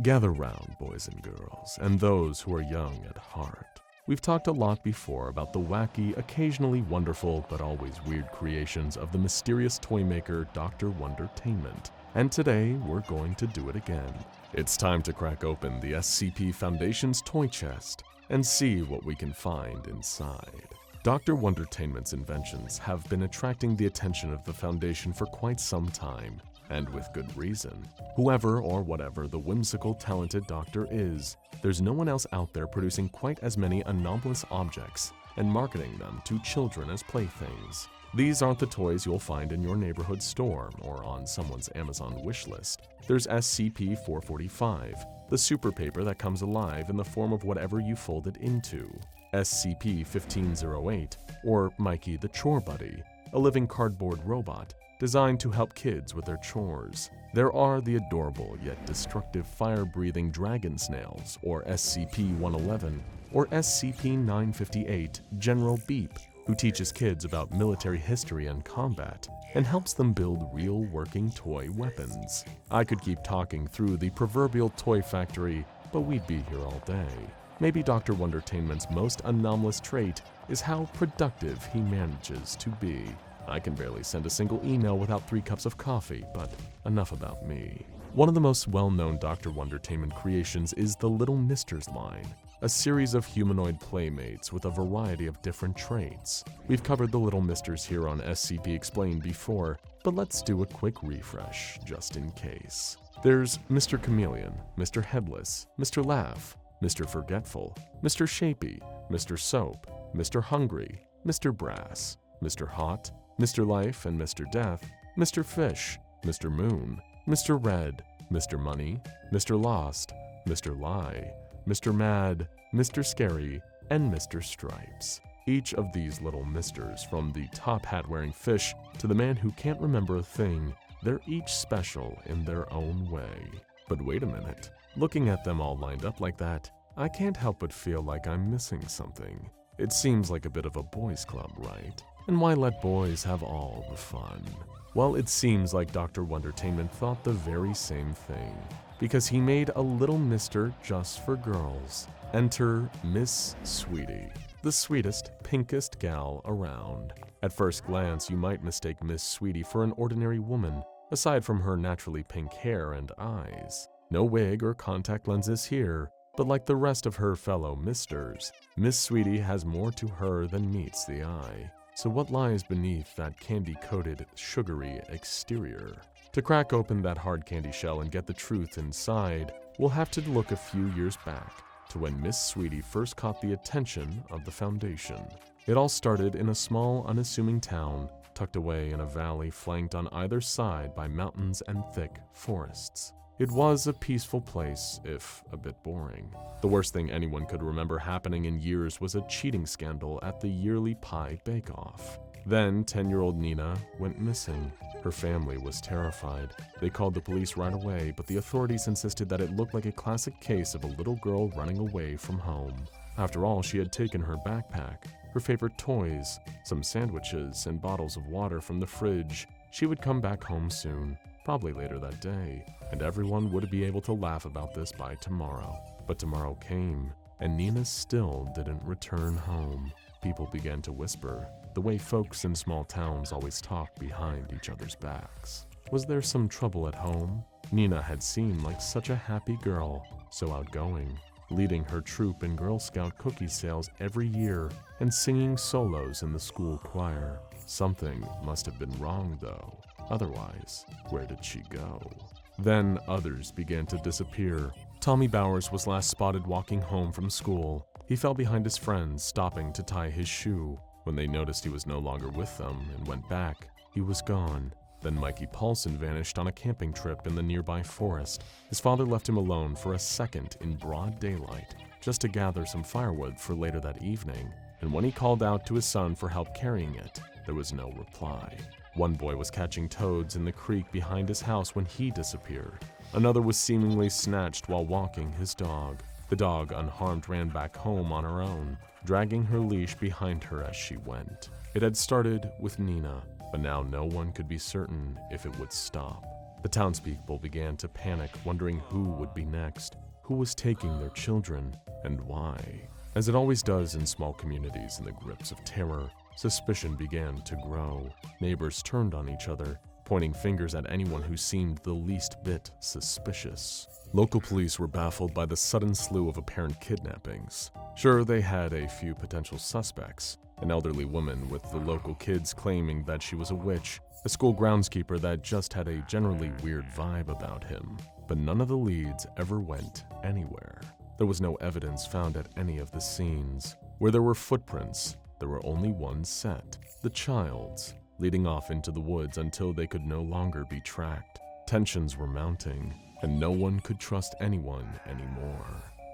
Gather round, boys and girls, and those who are young at heart. We've talked a lot before about the wacky, occasionally wonderful, but always weird creations of the mysterious toy maker Dr. Wondertainment, and today we're going to do it again. It's time to crack open the SCP Foundation's toy chest and see what we can find inside. Dr. Wondertainment's inventions have been attracting the attention of the Foundation for quite some time, and with good reason. Whoever or whatever the whimsical, talented doctor is, there's no one else out there producing quite as many anomalous objects and marketing them to children as playthings. These aren't the toys you'll find in your neighborhood store or on someone's Amazon wish list. There's SCP-445, the super paper that comes alive in the form of whatever you fold it into. SCP-1508, or Mikey the Chore Buddy, a living cardboard robot designed to help kids with their chores. There are the adorable yet destructive fire-breathing dragon snails, or SCP-111, or SCP-958 General Beep, who teaches kids about military history and combat, and helps them build real working toy weapons. I could keep talking through the proverbial toy factory, but we'd be here all day. Maybe Dr. Wondertainment's most anomalous trait is how productive he manages to be. I can barely send a single email without 3 cups of coffee, but enough about me. One of the most well-known Dr. Wondertainment creations is the Little Misters line, a series of humanoid playmates with a variety of different traits. We've covered the Little Misters here on SCP Explained before, but let's do a quick refresh, just in case. There's Mr. Chameleon, Mr. Headless, Mr. Laugh, Mr. Forgetful, Mr. Shapey, Mr. Soap, Mr. Hungry, Mr. Brass, Mr. Hot, Mr. Life and Mr. Death, Mr. Fish, Mr. Moon, Mr. Red, Mr. Money, Mr. Lost, Mr. Lie, Mr. Mad, Mr. Scary, and Mr. Stripes. Each of these little misters, from the top hat-wearing fish to the man who can't remember a thing, they're each special in their own way. But wait a minute, looking at them all lined up like that, I can't help but feel like I'm missing something. It seems like a bit of a boys' club, right? And why let boys have all the fun? Well, it seems like Dr. Wondertainment thought the very same thing, because he made a little mister just for girls. Enter Miss Sweetie, the sweetest, pinkest gal around. At first glance, you might mistake Miss Sweetie for an ordinary woman, aside from her naturally pink hair and eyes. No wig or contact lenses here, but like the rest of her fellow misters, Miss Sweetie has more to her than meets the eye. So what lies beneath that candy-coated, sugary exterior? To crack open that hard candy shell and get the truth inside, we'll have to look a few years back to when Miss Sweetie first caught the attention of the Foundation. It all started in a small, unassuming town tucked away in a valley flanked on either side by mountains and thick forests. It was a peaceful place, if a bit boring. The worst thing anyone could remember happening in years was a cheating scandal at the yearly pie bake-off. Then, 10-year-old Nina went missing. Her family was terrified. They called the police right away, but the authorities insisted that it looked like a classic case of a little girl running away from home. After all, she had taken her backpack, her favorite toys, some sandwiches, and bottles of water from the fridge. She would come back home soon, probably later that day, and everyone would be able to laugh about this by tomorrow. But tomorrow came, and Nina still didn't return home. People began to whisper, the way folks in small towns always talk behind each other's backs. Was there some trouble at home? Nina had seemed like such a happy girl, so outgoing, leading her troop in Girl Scout cookie sales every year and singing solos in the school choir. Something must have been wrong, though. Otherwise, where did she go? Then others began to disappear. Tommy Bowers was last spotted walking home from school. He fell behind his friends, stopping to tie his shoe. When they noticed he was no longer with them and went back, he was gone. Then Mikey Paulson vanished on a camping trip in the nearby forest. His father left him alone for a second in broad daylight, just to gather some firewood for later that evening. And when he called out to his son for help carrying it, there was no reply. One boy was catching toads in the creek behind his house when he disappeared. Another was seemingly snatched while walking his dog. The dog, unharmed, ran back home on her own, dragging her leash behind her as she went. It had started with Nina, but now no one could be certain if it would stop. The townspeople began to panic, wondering who would be next, who was taking their children, and why. As it always does in small communities in the grips of terror, suspicion began to grow. Neighbors turned on each other, pointing fingers at anyone who seemed the least bit suspicious. Local police were baffled by the sudden slew of apparent kidnappings. Sure, they had a few potential suspects, an elderly woman with the local kids claiming that she was a witch, a school groundskeeper that just had a generally weird vibe about him, but none of the leads ever went anywhere. There was no evidence found at any of the scenes. Where there were footprints, there were only one set, the child's, leading off into the woods until they could no longer be tracked. Tensions were mounting, and no one could trust anyone anymore.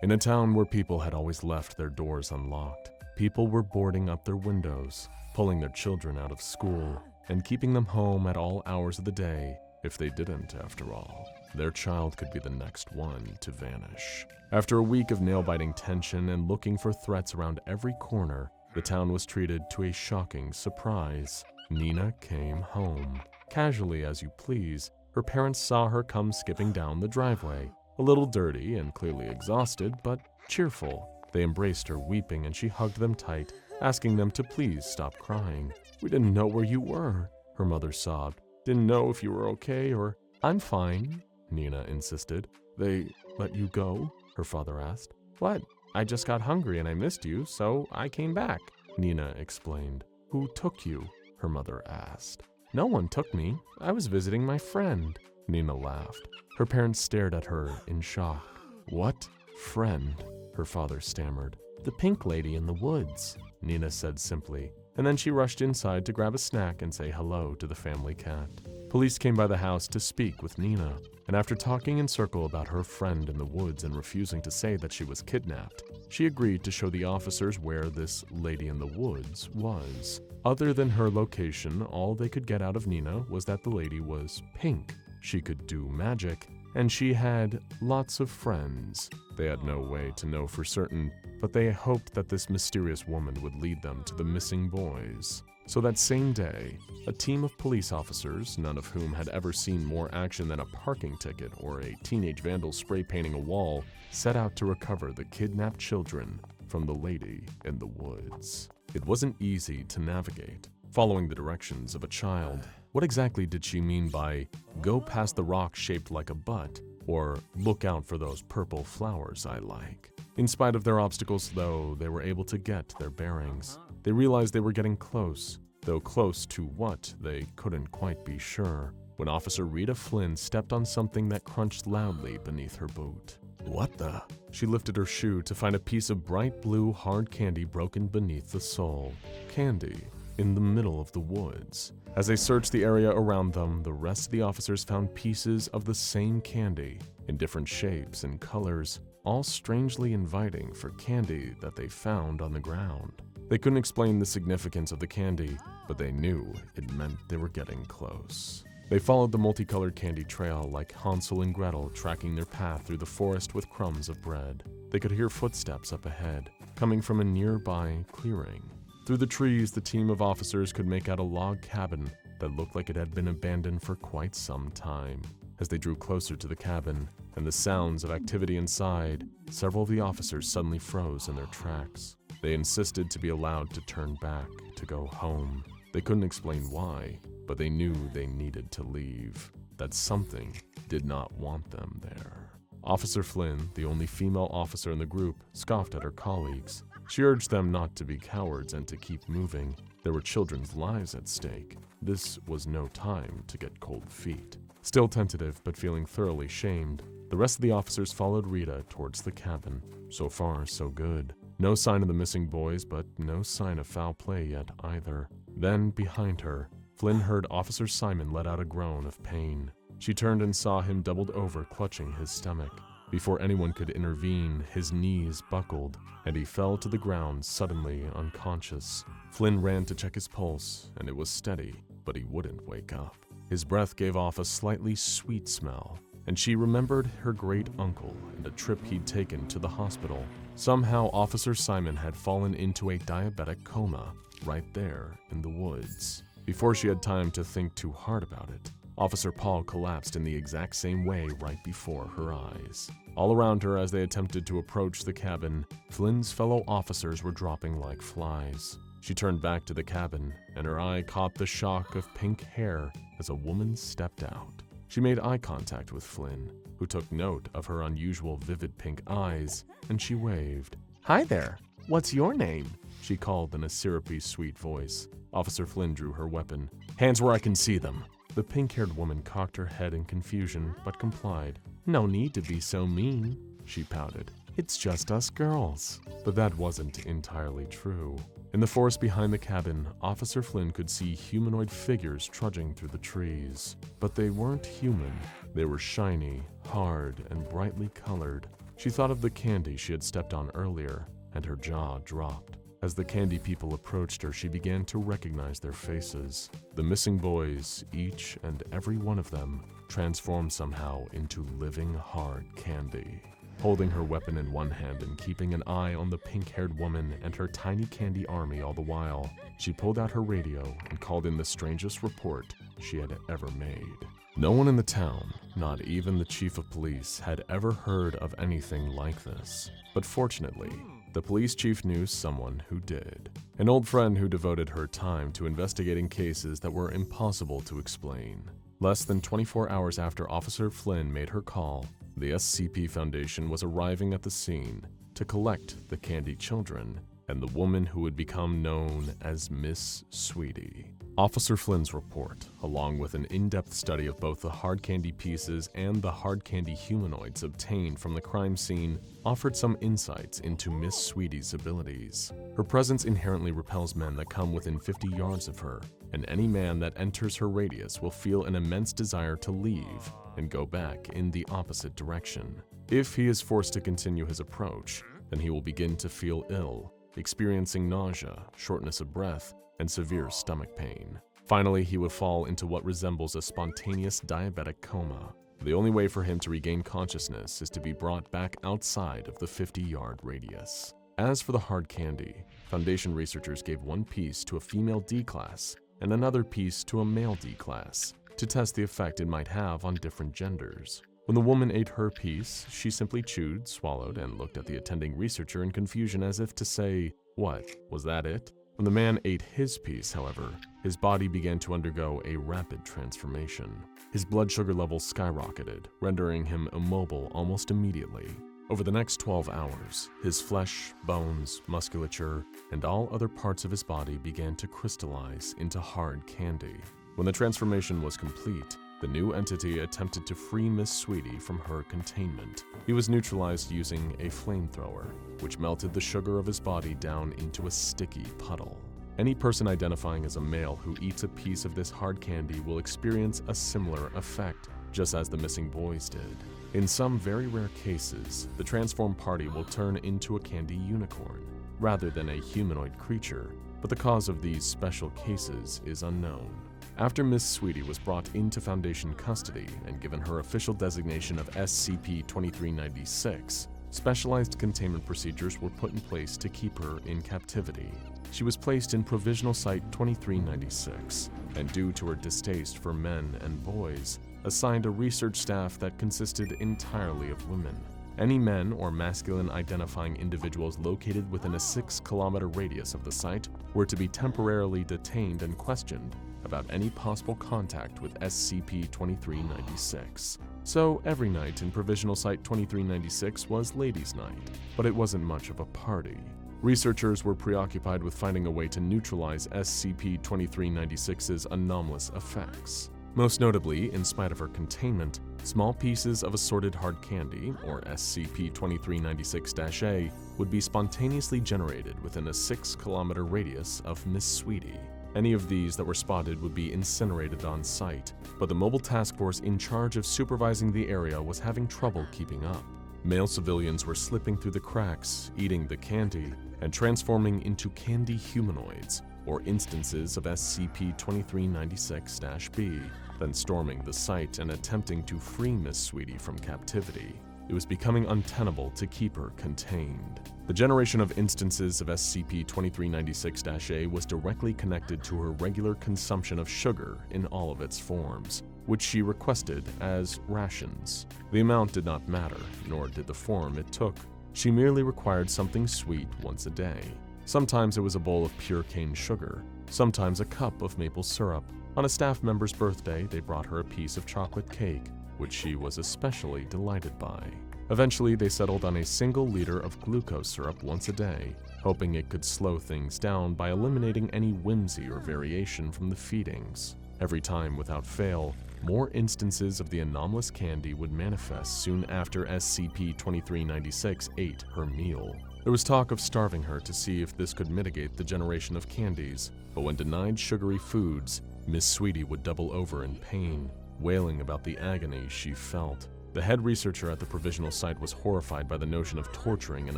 In a town where people had always left their doors unlocked, people were boarding up their windows, pulling their children out of school, and keeping them home at all hours of the day if they didn't, after all. Their child could be the next one to vanish. After a week of nail-biting tension and looking for threats around every corner, the town was treated to a shocking surprise. Nina came home. Casually as you please, her parents saw her come skipping down the driveway, a little dirty and clearly exhausted, but cheerful. They embraced her weeping and she hugged them tight, asking them to please stop crying. "We didn't know where you were," her mother sobbed. "Didn't know if you were okay or..." "I'm fine," Nina insisted. "They let you go?" her father asked. "What? I just got hungry and I missed you, so I came back," Nina explained. "Who took you?" her mother asked. "No one took me. I was visiting my friend," Nina laughed. Her parents stared at her in shock. "What friend?" her father stammered. "The pink lady in the woods," Nina said simply, and then she rushed inside to grab a snack and say hello to the family cat. Police came by the house to speak with Nina, and after talking in circle about her friend in the woods and refusing to say that she was kidnapped, she agreed to show the officers where this lady in the woods was. Other than her location, all they could get out of Nina was that the lady was pink, she could do magic, and she had lots of friends. They had no way to know for certain, but they hoped that this mysterious woman would lead them to the missing boys. So that same day, a team of police officers, none of whom had ever seen more action than a parking ticket or a teenage vandal spray painting a wall, set out to recover the kidnapped children from the lady in the woods. It wasn't easy to navigate, following the directions of a child. What exactly did she mean by, "Go past the rock shaped like a butt," or "Look out for those purple flowers I like"? In spite of their obstacles, though, they were able to get their bearings. They realized they were getting close, though close to what, they couldn't quite be sure, when Officer Rita Flynn stepped on something that crunched loudly beneath her boot. "What the?" She lifted her shoe to find a piece of bright blue hard candy broken beneath the sole. Candy in the middle of the woods. As they searched the area around them, the rest of the officers found pieces of the same candy in different shapes and colors, all strangely inviting for candy that they found on the ground. They couldn't explain the significance of the candy, but they knew it meant they were getting close. They followed the multicolored candy trail like Hansel and Gretel tracking their path through the forest with crumbs of bread. They could hear footsteps up ahead, coming from a nearby clearing. Through the trees, the team of officers could make out a log cabin that looked like it had been abandoned for quite some time. As they drew closer to the cabin and the sounds of activity inside, several of the officers suddenly froze in their tracks. They insisted to be allowed to turn back, to go home. They couldn't explain why, but they knew they needed to leave, that something did not want them there. Officer Flynn, the only female officer in the group, scoffed at her colleagues. She urged them not to be cowards and to keep moving. There were children's lives at stake. This was no time to get cold feet. Still tentative, but feeling thoroughly shamed, the rest of the officers followed Rita towards the cabin. So far, so good. No sign of the missing boys, but no sign of foul play yet either. Then, behind her, Flynn heard Officer Simon let out a groan of pain. She turned and saw him doubled over, clutching his stomach. Before anyone could intervene, his knees buckled, and he fell to the ground, suddenly unconscious. Flynn ran to check his pulse, and it was steady, but he wouldn't wake up. His breath gave off a slightly sweet smell, and she remembered her great uncle and a trip he'd taken to the hospital. Somehow, Officer Simon had fallen into a diabetic coma right there in the woods. Before she had time to think too hard about it, Officer Paul collapsed in the exact same way right before her eyes. All around her as they attempted to approach the cabin, Flynn's fellow officers were dropping like flies. She turned back to the cabin, and her eye caught the shock of pink hair as a woman stepped out. She made eye contact with Flynn, who took note of her unusual vivid pink eyes, and she waved. "Hi there, what's your name?" she called in a syrupy, sweet voice. Officer Flynn drew her weapon. "Hands where I can see them." The pink-haired woman cocked her head in confusion, but complied. "No need to be so mean," she pouted. "It's just us girls." But that wasn't entirely true. In the forest behind the cabin, Officer Flynn could see humanoid figures trudging through the trees. But they weren't human. They were shiny, hard, and brightly colored. She thought of the candy she had stepped on earlier, and her jaw dropped. As the candy people approached her, she began to recognize their faces. The missing boys, each and every one of them, transformed somehow into living hard candy. Holding her weapon in one hand and keeping an eye on the pink-haired woman and her tiny candy army all the while, she pulled out her radio and called in the strangest report she had ever made. No one in the town, not even the chief of police, had ever heard of anything like this. But fortunately, the police chief knew someone who did. An old friend who devoted her time to investigating cases that were impossible to explain. Less than 24 hours after Officer Flynn made her call, the SCP Foundation was arriving at the scene to collect the candy children and the woman who would become known as Miss Sweetie. Officer Flynn's report, along with an in-depth study of both the hard candy pieces and the hard candy humanoids obtained from the crime scene, offered some insights into Miss Sweetie's abilities. Her presence inherently repels men that come within 50 yards of her, and any man that enters her radius will feel an immense desire to leave and go back in the opposite direction. If he is forced to continue his approach, then he will begin to feel ill, experiencing nausea, shortness of breath, and severe stomach pain. Finally, he would fall into what resembles a spontaneous diabetic coma. The only way for him to regain consciousness is to be brought back outside of the 50-yard radius. As for the hard candy, Foundation researchers gave one piece to a female D-class and another piece to a male D-class to test the effect it might have on different genders. When the woman ate her piece, she simply chewed, swallowed, and looked at the attending researcher in confusion as if to say, "What, was that it?" When the man ate his piece, however, his body began to undergo a rapid transformation. His blood sugar levels skyrocketed, rendering him immobile almost immediately. Over the next 12 hours, his flesh, bones, musculature, and all other parts of his body began to crystallize into hard candy. When the transformation was complete, the new entity attempted to free Miss Sweetie from her containment. He was neutralized using a flamethrower, which melted the sugar of his body down into a sticky puddle. Any person identifying as a male who eats a piece of this hard candy will experience a similar effect, just as the missing boys did. In some very rare cases, the transformed party will turn into a candy unicorn, rather than a humanoid creature, but the cause of these special cases is unknown. After Miss Sweetie was brought into Foundation custody and given her official designation of SCP-2396, specialized containment procedures were put in place to keep her in captivity. She was placed in Provisional Site 2396, and due to her distaste for men and boys, assigned a research staff that consisted entirely of women. Any men or masculine identifying individuals located within a 6-kilometer radius of the site were to be temporarily detained and questioned about any possible contact with SCP-2396. So every night in Provisional Site 2396 was Ladies' Night, but it wasn't much of a party. Researchers were preoccupied with finding a way to neutralize SCP-2396's anomalous effects. Most notably, in spite of her containment, small pieces of assorted hard candy, or SCP-2396-A, would be spontaneously generated within a 6-kilometer radius of Miss Sweetie. Any of these that were spotted would be incinerated on site, but the mobile task force in charge of supervising the area was having trouble keeping up. Male civilians were slipping through the cracks, eating the candy, and transforming into candy humanoids, or instances of SCP-2396-B, then storming the site and attempting to free Miss Sweetie from captivity. It was becoming untenable to keep her contained. The generation of instances of SCP-2396-A was directly connected to her regular consumption of sugar in all of its forms. which she requested as rations. The amount did not matter, nor did the form it took. She merely required something sweet once a day. Sometimes it was a bowl of pure cane sugar, sometimes a cup of maple syrup. On a staff member's birthday, they brought her a piece of chocolate cake, which she was especially delighted by. Eventually, they settled on a single liter of glucose syrup once a day, hoping it could slow things down by eliminating any whimsy or variation from the feedings. Every time, without fail, more instances of the anomalous candy would manifest soon after SCP-2396 ate her meal. There was talk of starving her to see if this could mitigate the generation of candies, but when denied sugary foods, Miss Sweetie would double over in pain, wailing about the agony she felt. The head researcher at the provisional site was horrified by the notion of torturing an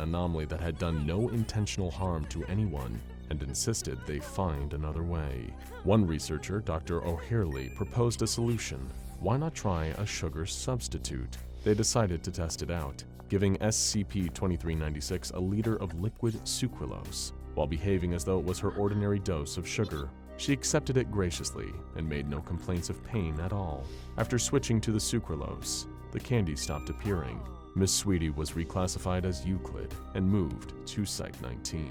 anomaly that had done no intentional harm to anyone and insisted they find another way. One researcher, Dr. O'Hurley, proposed a solution. Why not try a sugar substitute? They decided to test it out, giving SCP-2396 a liter of liquid sucralose. While behaving as though it was her ordinary dose of sugar, she accepted it graciously and made no complaints of pain at all. After switching to the sucralose, the candy stopped appearing. Miss Sweetie was reclassified as Euclid and moved to Site-19.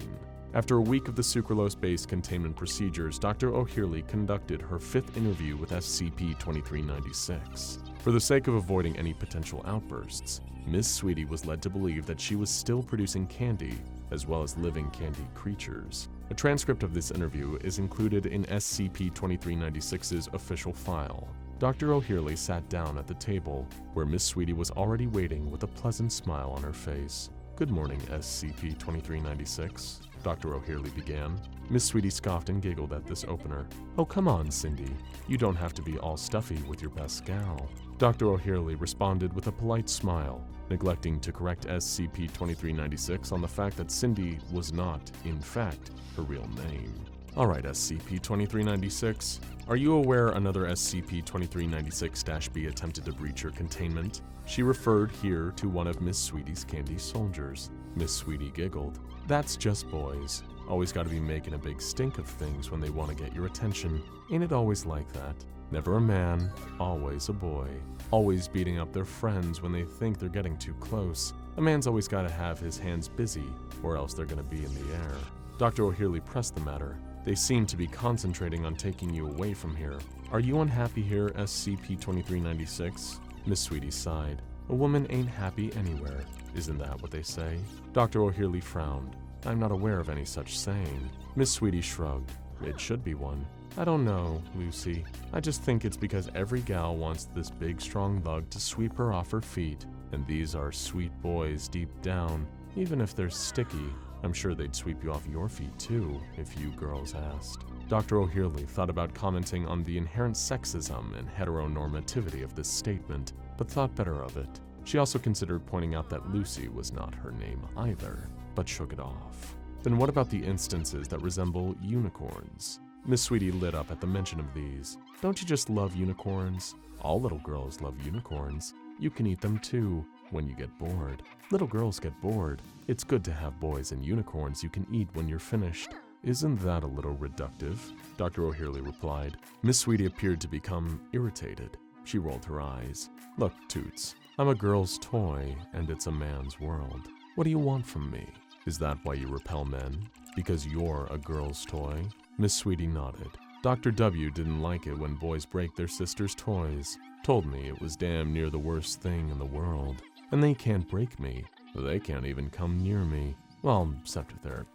After a week of the sucralose-based containment procedures, Dr. O'Hurley conducted her 5th interview with SCP-2396. For the sake of avoiding any potential outbursts, Miss Sweetie was led to believe that she was still producing candy, as well as living candy creatures. A transcript of this interview is included in SCP-2396's official file. Dr. O'Hurley sat down at the table, where Miss Sweetie was already waiting with a pleasant smile on her face. "Good morning, SCP-2396, Dr. O'Hurley began. Miss Sweetie scoffed and giggled at this opener. "Oh, come on, Cindy. You don't have to be all stuffy with your best gal." Dr. O'Hurley responded with a polite smile, neglecting to correct SCP-2396 on the fact that Cindy was not, in fact, her real name. "Alright, SCP-2396, are you aware another SCP-2396-B attempted to breach your containment?" She referred here to one of Miss Sweetie's candy soldiers. Miss Sweetie giggled. "That's just boys. Always gotta be making a big stink of things when they want to get your attention. Ain't it always like that? Never a man, always a boy. Always beating up their friends when they think they're getting too close. A man's always gotta have his hands busy, or else they're gonna be in the air." Dr. O'Hurley pressed the matter. "They seem to be concentrating on taking you away from here. Are you unhappy here, SCP-2396? Miss Sweetie sighed. "A woman ain't happy anywhere. Isn't that what they say?" Dr. O'Hurley frowned. "I'm not aware of any such saying." Miss Sweetie shrugged. "It should be one." "I don't know, Lucy. I just think it's because every gal wants this big strong lug to sweep her off her feet. And these are sweet boys deep down. Even if they're sticky, I'm sure they'd sweep you off your feet too, if you girls asked." Dr. O'Hurley thought about commenting on the inherent sexism and heteronormativity of this statement, but thought better of it. She also considered pointing out that Lucy was not her name either, but shook it off. "Then what about the instances that resemble unicorns?" Miss Sweetie lit up at the mention of these. "Don't you just love unicorns? All little girls love unicorns. You can eat them too, when you get bored. Little girls get bored. It's good to have boys and unicorns you can eat when you're finished." "Isn't that a little reductive?" Dr. O'Hurley replied. Miss Sweetie appeared to become irritated. She rolled her eyes. "Look, Toots, I'm a girl's toy, and it's a man's world. What do you want from me? Is that why you repel men? Because you're a girl's toy?" Miss Sweetie nodded. "Dr. W didn't like it when boys break their sisters' toys. Told me it was damn near the worst thing in the world. And they can't break me. They can't even come near me. Well, except if they're,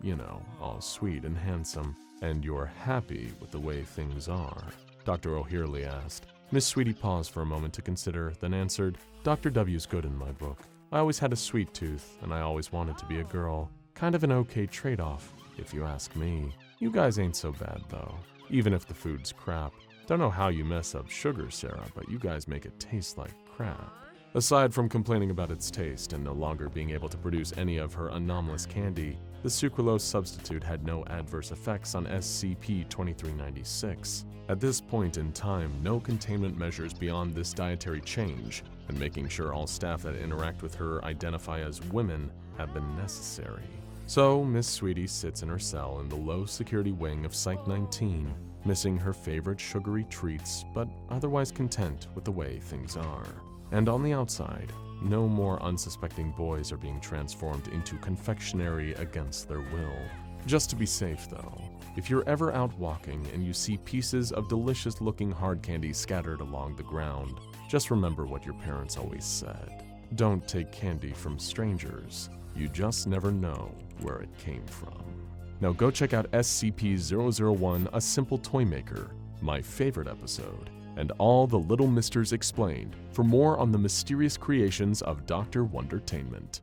all sweet and handsome. And you're happy with the way things are?" Dr. O'Hurley asked. Miss Sweetie paused for a moment to consider, then answered, "Dr. W's good in my book. I always had a sweet tooth, and I always wanted to be a girl. Kind of an okay trade-off, if you ask me. You guys ain't so bad, though. Even if the food's crap. Don't know how you mess up sugar, Sarah, but you guys make it taste like crap." Aside from complaining about its taste and no longer being able to produce any of her anomalous candy, the sucralose substitute had no adverse effects on SCP-2396. At this point in time, no containment measures beyond this dietary change, and making sure all staff that interact with her identify as women have been necessary. So, Miss Sweetie sits in her cell in the low-security wing of Site-19, missing her favorite sugary treats, but otherwise content with the way things are. And on the outside, no more unsuspecting boys are being transformed into confectionery against their will. Just to be safe though, if you're ever out walking and you see pieces of delicious-looking hard candy scattered along the ground, just remember what your parents always said. Don't take candy from strangers. You just never know where it came from. Now go check out SCP-001, A Simple Toy Maker, my favorite episode, and all the Little Misters Explained for more on the mysterious creations of Dr. Wondertainment.